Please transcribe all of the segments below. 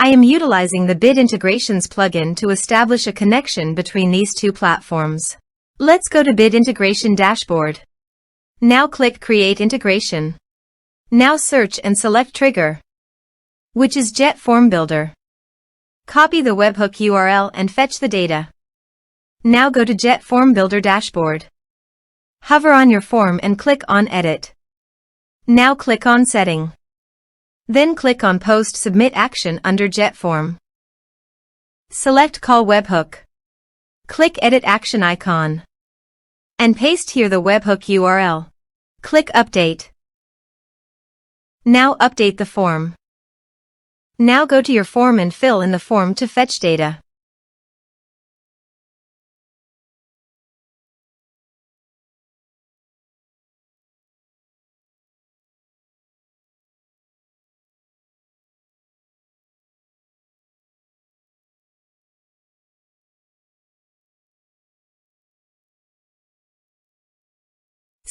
I am utilizing the Bid Integrations plugin to establish a connection between these two platforms. Let's go to Bid Integration Dashboard. Now click Create Integration. Now search and select Trigger, which is JetFormBuilder. Copy the webhook URL and fetch the data. Now go to JetFormBuilder Dashboard. Hover on your form and click on Edit. Now click on Setting. Then click on Post Submit Action under JetForm. Select Call Webhook. Click Edit Action icon. And paste here the webhook URL. Click Update. Now update the form. Now go to your form and fill in the form to fetch data.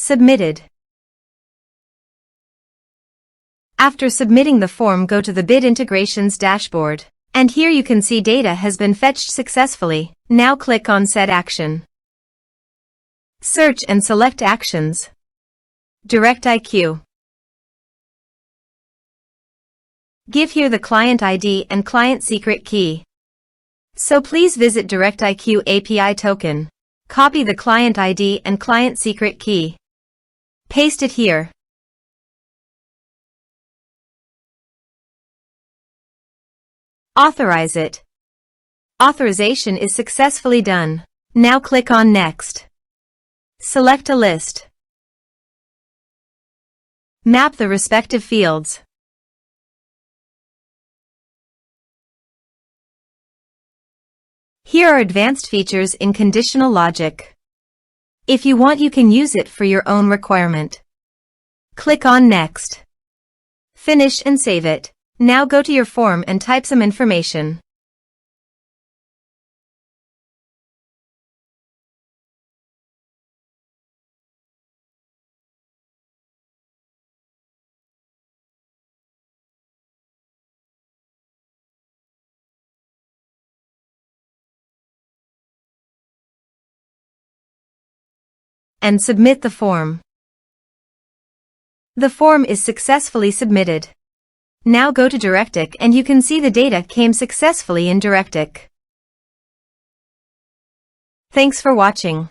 Submitted. After submitting the form, go to the Bid Integrations dashboard. And here you can see data has been fetched successfully. Now click on Set Action. Search and select Actions. DirectIQ. Give here the client ID and client secret key. So please visit DirectIQ API token. Copy the client ID and client secret key. Paste it here. Authorize it. Authorization is successfully done. Now click on Next. Select a list. Map the respective fields. Here are advanced features in conditional logic. If you want, you can use it for your own requirement. Click on Next. Finish and save it. Now go to your form and type some information. And submit the form. The form is successfully submitted. Now go to DirectIQ and you can see the data came successfully in DirectIQ. Thanks for watching.